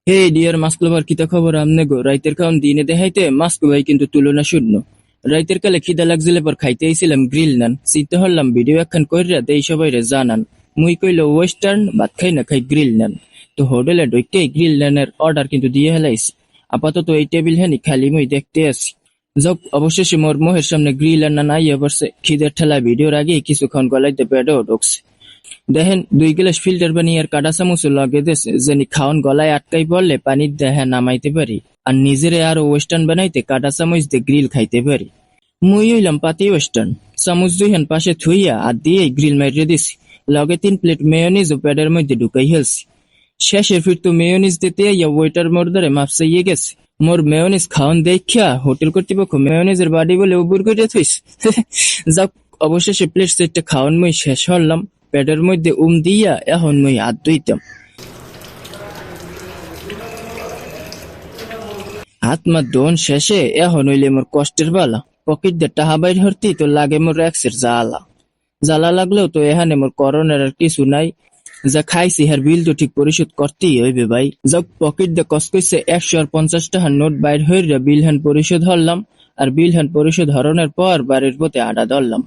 হে deer mask লাভার, কিতা খবর আমনে গো? রাইতের খাওন দিনে দেখাইতে মাস্ক ভাই কিন্তু তুলনা শূন্য। রাইতের কালে খিদা লাগছিলে পর খাইতে আইছিলাম গ্রিল নান। চিন্তা হরলাম ভিডিও একখান কইরা দেই সবাইরে জানান। মুই কইলো ওয়েস্টার্ন, ভাত খাই না খাই গ্রিল নান। তো হোটেলে ঢুকতেই গ্রিল নানের অর্ডার কিন্তু দিয়ে হেলাইছি। আপাতত এই টেবিল হ্যানি খালি মুই দেখতে আছি। যাক, অবশেষে মোর মোহের সামনে গ্রিল আর নান আইয়া পড়ছে। খিদের ঠেলায় ভিডিওর আগেই কিছুক্ষণ গলাইতে পেটেও ঢুকছে। দেখেন 2 গ্লাস ফিল্টার পানি আর কাঁটা চামচ লগে দেছে, যেনি খাওন গলায় আটকাই পড়লে পানির দেহে নামাইতে পারি, আর নিজেরে আরো ওয়েস্টার্ন বানাইতে কাঁটা চামচ দিয়ে গ্রিল খাইতে পারি। মুই হইলাম পাতি ওয়েস্টার্ন। চামচ 2 পাশে থুইয়া আর দিয়েই গ্রিল মাইরে দিছি। লগে 3 প্লেট মেয়োনিজ ও প্যাডের মধ্যে ঢুকাই হেলছি। শেষে ফিরতো মেয়োনিজ দিতে ইয়া ওয়েটার মোর ধরে মাপ চাইয়ে গেছে। মোর মেয়োনিজ খাওন দেখিয়া হোটেল কর্তৃপক্ষ মেয়োনিজের বাড়ি বলে উবুর করে থইছে। যাক, অবশেষে প্লেট সেটটা খাওয়ান মুই শেষ হরলাম। প্যাডের মধ্যে দিয়া এখন মুই হাত ধুইতাম। হাত মা ধোন শেষে এখন হইলে মোর কষ্টের বালা। পকেট দিয়ে টাহা বাইর হরতি তো লাগে মোর এক্সের জ্বালা। জ্বালা লাগলেও তো এখানে মোর করণের আর কিছু নাই। যা খাইছি হার বিল তো ঠিক পরিশোধ করতেই হইবে ভাই। যাক, পকেট দিয়ে কসকইছে 150 টাকার নোট বাইর হইরা বিল হ্যান পরিশোধ হরলাম। আর বিল হ্যান পরিশোধ হরণের পর বাড়ির পথে আডা ধরলাম।